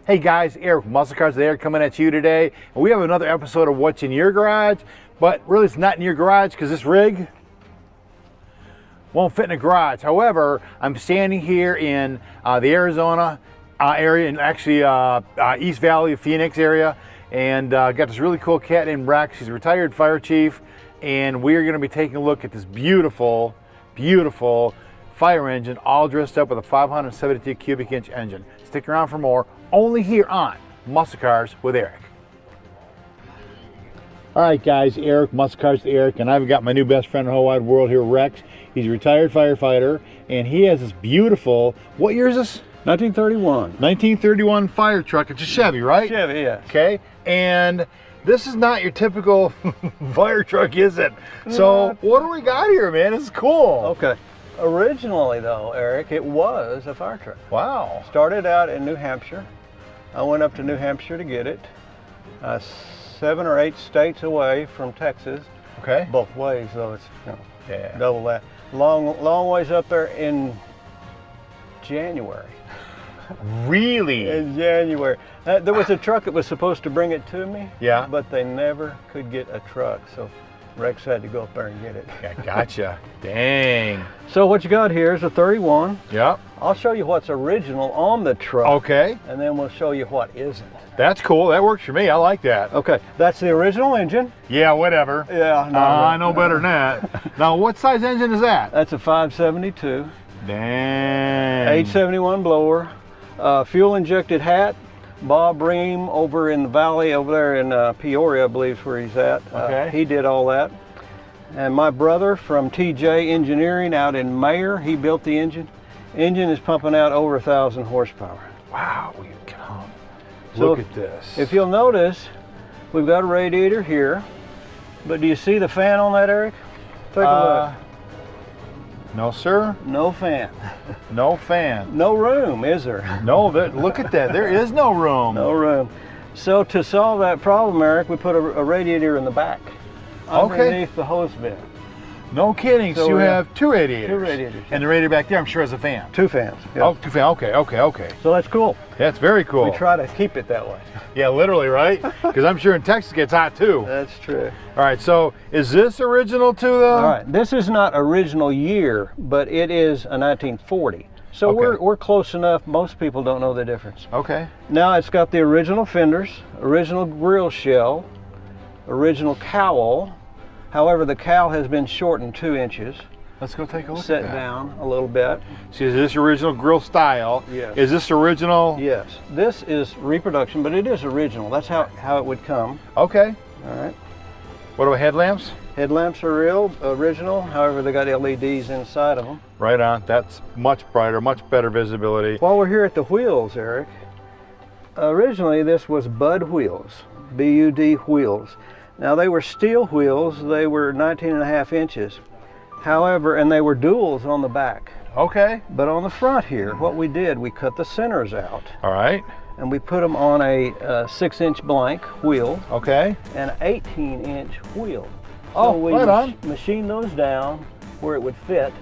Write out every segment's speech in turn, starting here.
Hey guys, Eric from Muscle Cars there coming at you today. And we have another episode of What's in Your Garage, but really it's not in your garage because this rig won't fit in a garage. However, I'm standing here in the Arizona area, and actually East Valley of Phoenix area, and got this really cool cat named Rex. He's a retired fire chief, and we're going to be taking a look at this beautiful, beautiful fire engine, all dressed up with a 572 cubic inch engine. Stick around for more, only here on Muscle Cars with Eric. All right guys, Eric, Muscle Cars with Eric, and I've got my new best friend in the whole wide world here, Rex. He's a retired firefighter, and he has this beautiful, what year is this? 1931. 1931 fire truck. It's a Chevy, right? Chevy, yeah. Okay, and this is not your typical fire truck, is it? So what do we got here, man? This is cool. Okay. Originally though, Eric, it was a fire truck. Wow. Started out in New Hampshire. I went up to New Hampshire to get it. 7 or 8 states away from Texas. Okay. Both ways though, it's Yeah. double that. Long ways up there in January. Really? In January. There was a truck that was supposed to bring it to me. Yeah. But they never could get a truck, so Rex had to go up there and get it. Yeah, gotcha. Dang. So what you got here is a 31. Yep. I'll show you what's original on the truck. Okay. And then we'll show you what isn't. That's cool. That works for me. I like that. Okay, that's the original engine. Yeah, whatever. Yeah, no, I know better than that. Now, what size engine is that? That's a 572. Dang. 871 blower. Fuel injected hat. Bob Ream over in the valley over there in Peoria, I believe is where he's at. Okay. He did all that. And my brother from TJ Engineering out in Mayer, he built the engine. Engine is pumping out over 1,000 horsepower. Wow, we can hum. So Look at this. If you'll notice, we've got a radiator here, but do you see the fan on that, Eric? Take a look. No, sir. No fan. No fan. No room, is there? No, look at that. There is no room. No room. So to solve that problem, Eric, we put a radiator in the back, underneath the hose bin. No kidding. So you have 2 radiators. 2 radiators. And the radiator back there, I'm sure, has a fan. 2 fans. Yeah. Oh, 2 fans. Okay. So that's cool. That's very cool. We try to keep it that way. Yeah, literally, right? Because I'm sure in Texas it gets hot too. That's true. All right, so is this original to the... All right, this is not original year, but it is a 1940. So we're close enough, most people don't know the difference. Okay. Now it's got the original fenders, original grill shell, original cowl. However, the cowl has been shortened 2 inches. Let's go take a look Set at that. down a little bit. See, is this original grill style? Yes. Is this original? Yes. This is reproduction, but it is original. That's how it would come. Okay. All right. What about headlamps? Headlamps are original. However, they got LEDs inside of them. Right on. That's much brighter, much better visibility. While we're here at the wheels, Eric, originally this was Bud wheels, B-U-D wheels. Now they were steel wheels. They were 19.5 inches. However, and they were duals on the back. Okay. But on the front here, what we did, we cut the centers out. All right. And we put them on a 6-inch blank wheel. Okay. And an 18-inch wheel. Oh, so we right on. machined those down where it would fit.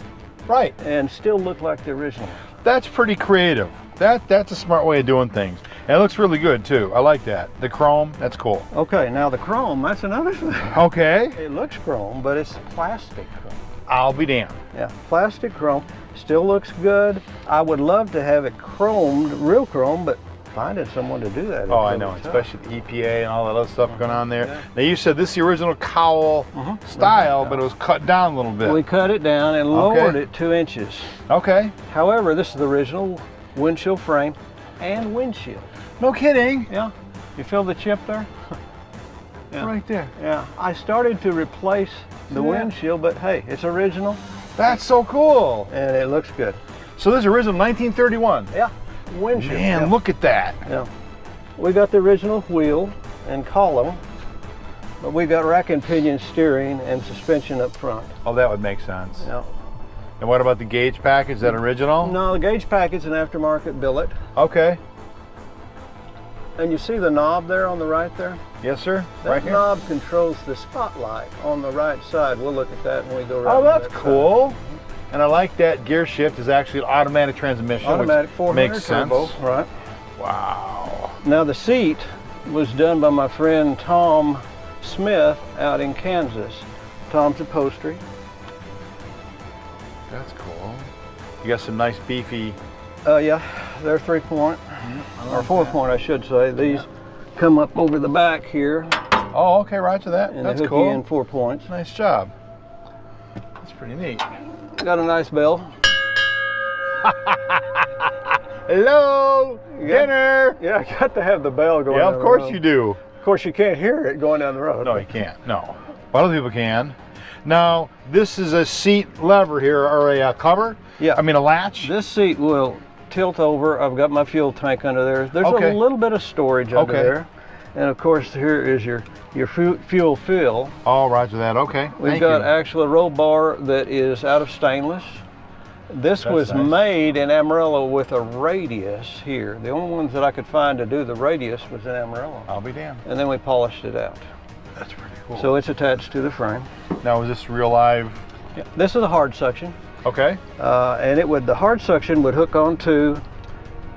Right. And still look like the original. That's pretty creative. That's a smart way of doing things. And it looks really good too. I like that. The chrome, that's cool. Okay, now the chrome, that's another thing. Okay. It looks chrome, but it's plastic chrome. I'll be damned. Yeah, plastic chrome. Still looks good. I would love to have it chromed, real chrome, but finding someone to do that. Oh, I know, especially the EPA and all that other stuff going on there. Yeah. Now you said this is the original cowl style, but it was cut down a little bit. We cut it down and lowered it 2 inches. Okay. However, this is the original windshield frame and windshield. No kidding. Yeah. You feel the chip there? Yeah. Right there. Yeah. I started to replace the windshield, but hey, it's original. That's so cool. And it looks good. So this is original 1931. Yeah. Windshield. Man, look at that. Yeah. We got the original wheel and column, but we got rack and pinion steering and suspension up front. Oh, that would make sense. Yeah. And what about the gauge package? Is that original? No, the gauge package is an aftermarket billet. Okay. And you see the knob there on the right there? Yes, sir. That Right here. knob controls the spotlight on the right side. We'll look at that when we go around. Oh, that's that side. cool. And I like that gear shift is actually an automatic transmission, Automatic which 400 makes turbo, sense. right? Wow. Now the seat was done by my friend Tom Smith out in Kansas. Tom's Upholstery. That's cool. You got some nice beefy. Yeah, they're 3-point, or 4-point, I should say. These come up over the back here, Oh, okay, roger that. and That's they hook cool. you in 4 points. Nice job. That's pretty neat. Got a nice bell. Hello, dinner. Yeah, I got to have the bell going. Yeah, down of the course road. you do. Of course, you can't hear it going down the road. No, you can't. No, but other people can. Now, this is a seat lever here, or a cover. Yeah. I mean a latch. This seat will tilt over. I've got my fuel tank under there. There's Okay. a little bit of storage under Okay. there. And of course, here is your fuel fill. Oh, roger that. Okay. We've Thank got you. actually a roll bar that is out of stainless. This That's was nice. made in Amarillo with a radius here. The only ones that I could find to do the radius was in Amarillo. I'll be damned. And then we polished it out. That's pretty cool. So it's attached to the frame. Now, is this real live? This is a hard suction. Okay. And the hard suction would hook onto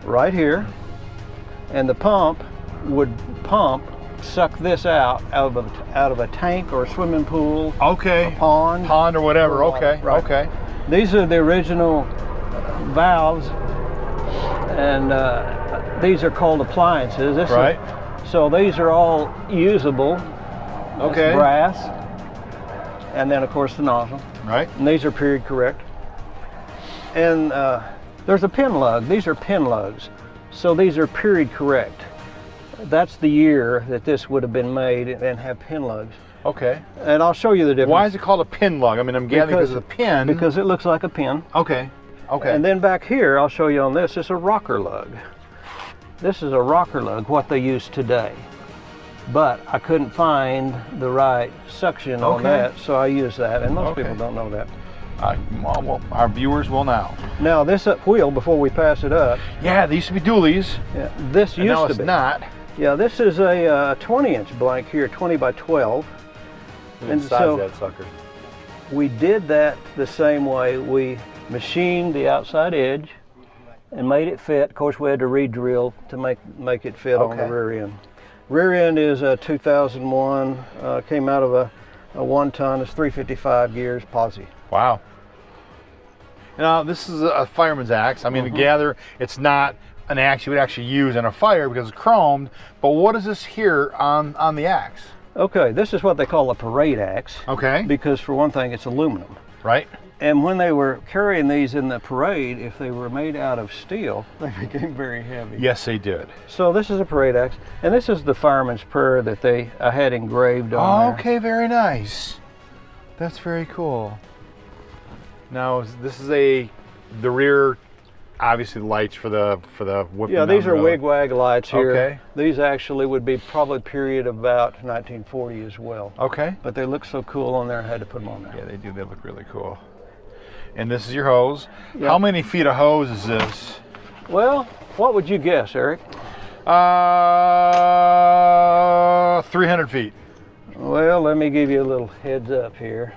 right here, and the pump would suck this out of a tank or a swimming pool, Okay. pond. Pond or whatever. Okay. Right. Okay. These are the original valves, and these are called appliances. Right. So these are all usable. That's Okay. brass, and then of course the nozzle. Right. And these are period correct. And there's a pin lug. These are pin lugs. So these are period correct. That's the year that this would have been made and have pin lugs. Okay. And I'll show you the difference. Why is it called a pin lug? I mean, I'm gathering because of the pin. Because it looks like a pin. Okay. Okay. And then back here, I'll show you on this, it's a rocker lug. This is a rocker lug, what they use today. But I couldn't find the right suction on Okay. that, so I use that, and most Okay. people don't know that. Well, our viewers will now. Now this wheel, before we pass it up, Yeah, they used to be dualies. yeah, this And now used to it's be. not. Yeah, this is a 20-inch blank here, 20 by 12. And so that sucker. we did that the same way. We machined the outside edge and made it fit. Of course, we had to re-drill to make it fit on the Okay. rear end. Rear end is a 2001, came out of a 1-ton, it's 355 gears, posi. Wow. Now, this is a fireman's axe. I mean, to gather, it's not an axe you would actually use in a fire because it's chromed, but what is this here on the axe? Okay, this is what they call a parade axe, Okay. because for one thing, it's aluminum. Right? And when they were carrying these in the parade, if they were made out of steel, they became very heavy. Yes, they did. So this is a parade axe, and this is the fireman's prayer that I had engraved on there. Okay, very nice. That's very cool. Now, this is the rear, obviously the lights for the whipping. Yeah, down these the are road. wig-wag lights here. Okay. These actually would be probably period about 1940 as well. Okay. But they look so cool on there, I had to put them on there. Yeah, they do. They look really cool. And this is your hose. Yeah. How many feet of hose is this? Well, what would you guess, Eric? 300 feet. Well, let me give you a little heads up here.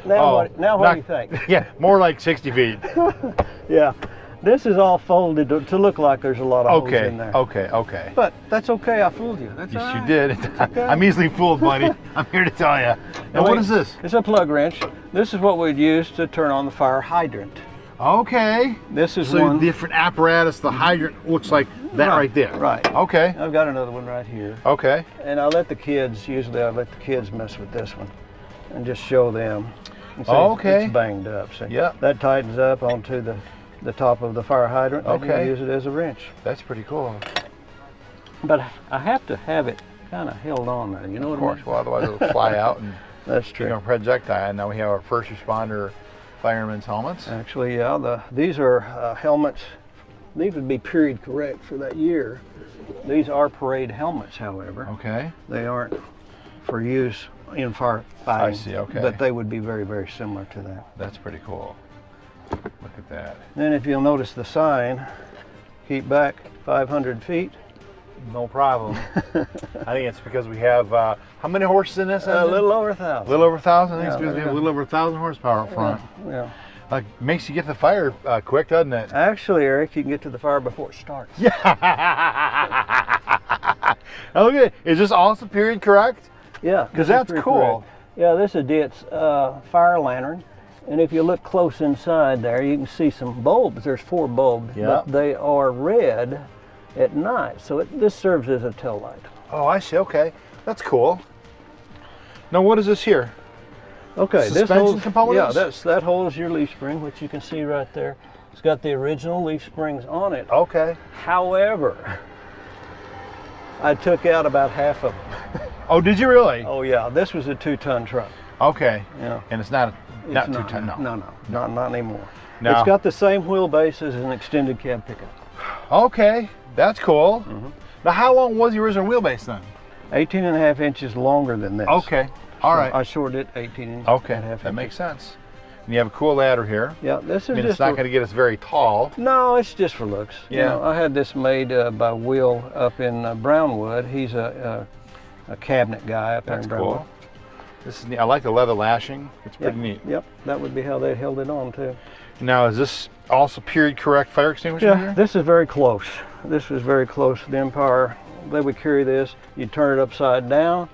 Now, what do you think? Yeah, more like 60 feet. Yeah, this is all folded to look like there's a lot of holes in there. Okay. But that's okay, I fooled you. That's all Yes, right. you did. okay. I'm easily fooled, buddy. I'm here to tell you. Now, what is this? It's a plug wrench. This is what we'd use to turn on the fire hydrant. Okay. This is So one. different apparatus. The hydrant looks like that right there. Right. Okay. I've got another one right here. Okay. And I let the kids mess with this one and just show them. And see Okay. It's banged up. See? Yeah. That tightens up onto the top of the fire hydrant. And Okay. you use it as a wrench. That's pretty cool. But I have to have it kind of held on there. You know what Of course. I mean? Well, otherwise it'll fly out and That's you true. know, projectile. And now we have our first responder fireman's helmets. Actually, yeah. These are helmets. These would be period correct for that year. These are parade helmets, however. Okay. They aren't for use in firefighting. I see, okay. But they would be very, very similar to that. That's pretty cool. Look at that. Then if you'll notice the sign, keep back 500 feet. No problem. I think it's because we have, how many horses in this engine? A little over 1,000. A little over 1,000? I think it's Yeah, because we have a little over 1,000 horsepower up front. Yeah. Makes you get to the fire quick, doesn't it? Actually, Eric, you can get to the fire before it starts. Yeah. Okay, is this also period correct? Yeah. Because that's cool. Correct. Yeah, this is Diet's fire lantern. And if you look close inside there, you can see some bulbs. There's 4 bulbs, Yeah. but they are red at night. So this serves as a tail light. Oh, I see. Okay, that's cool. Now, what is this here? Okay, Suspension this holds, components? Yeah, that holds your leaf spring, which you can see right there. It's got the original leaf springs on it. Okay. However, I took out about half of them. Oh, did you really? Oh yeah, this was a 2-ton truck. Okay. Yeah. And it's not It's 2 ton. No. Not anymore. No. It's got the same wheelbase as an extended cab pickup. Okay, that's cool. Mm-hmm. Now, how long was the original wheelbase then? 18.5 inches longer than this. Okay. All So right. I shorted it 18 Okay, and a half that inches. makes sense. And you have a cool ladder here. Yeah, this is I mean, just it's not for- going to get us very tall. No, it's just for looks. You Yeah. know, I had this made by Will up in Brownwood. He's a cabinet guy up there That's in Brownwood. cool. This is neat. I like the leather lashing. It's pretty neat. Yep, that would be how they held it on too. Now, is this also period correct fire extinguisher Yeah, here? this is very close. This is very close to the Empire. They would carry this. You'd turn it upside down,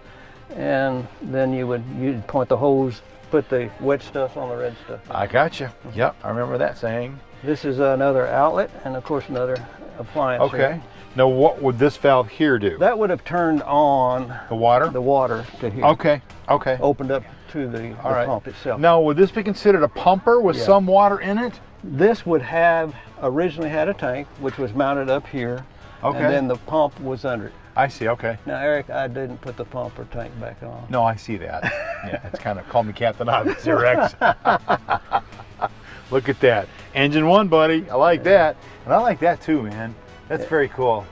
and then you'd point the hose, put the wet stuff on the red stuff. I got you. Yep, I remember that saying. This is another outlet, and of course another appliance. Okay. here. Now, what would this valve here do? That would have turned on The water? the water to here. Okay, okay. Opened up to the All right. pump itself. Now, would this be considered a pumper with Yeah. some water in it? This would have originally had a tank, which was mounted up here, Okay. and then the pump was under it. I see, okay. Now, Eric, I didn't put the pump or tank back on. No, I see that. Yeah, it's kind of call me Captain Obvious here, Rex. Look at that. Engine 1, buddy. I like that. And I like that too, man. That's very cool.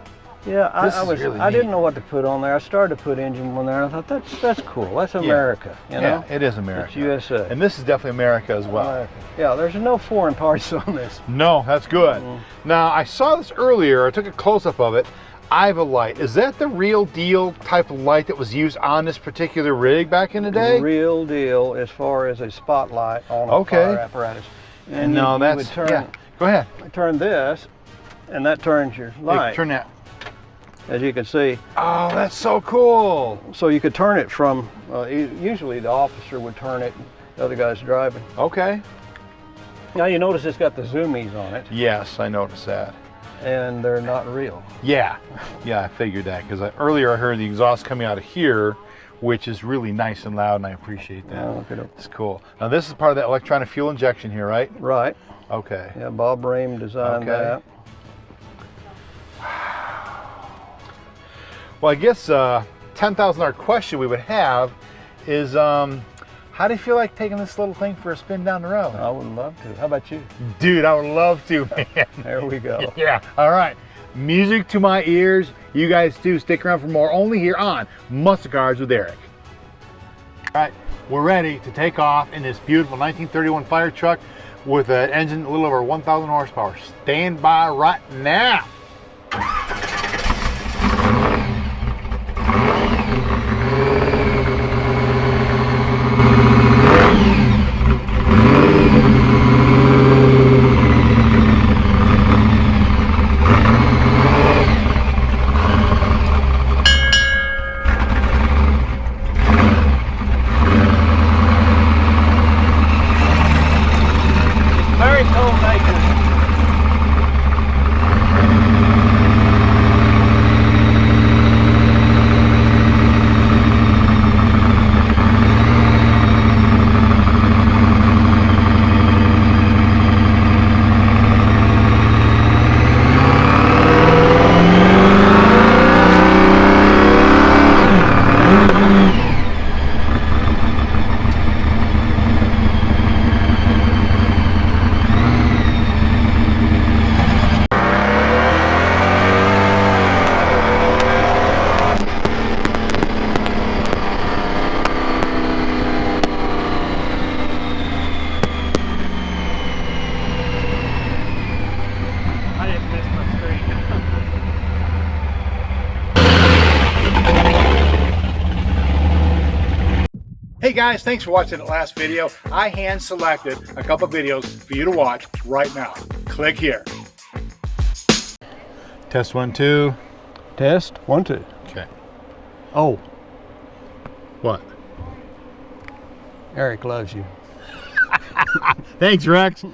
Yeah, This is really I didn't neat. know what to put on there. I started to put engine one there, and I thought that's cool. That's America, you know. Yeah, it is America. It's USA. And this is definitely America as well. America. Yeah, there's no foreign parts on this. No, that's good. Now, I saw this earlier. I took a close-up of it. Iva light. Is that the real deal type of light that was used on this particular rig back in the day? Real deal as far as a spotlight on a Okay. fire apparatus. And no, you that's would turn, yeah. Go ahead. turn this, and that turns your Hey, light, turn that. as you can see. Oh, that's so cool. So you could turn it from, usually the officer would turn it, the other guy's driving. Okay. Now you notice it's got the zoomies on it, Yes, I noticed that. and they're not real. Yeah, I figured that because earlier I heard the exhaust coming out of here, which is really nice and loud, and I appreciate that. Oh, look at it. It's cool. Now this is part of that electronic fuel injection here, right? Right. Okay. Yeah, Bob Ream designed Okay. that. Well, I guess $10,000 question we would have is, how do you feel like taking this little thing for a spin down the road? I would love to. How about you? Dude, I would love to, man. There we go. Yeah, all right. Music to my ears. You guys too, stick around for more, only here on Muscle Cars with Eric. All right, we're ready to take off in this beautiful 1931 fire truck with an engine a little over 1,000 horsepower. Stand by right now. Very cold nature. guys, thanks for watching that last video. I hand selected a couple videos for you to watch right now. Click here. Test 1, 2. Test 1, 2. Okay. Oh, What? Eric loves you. Thanks, Rex.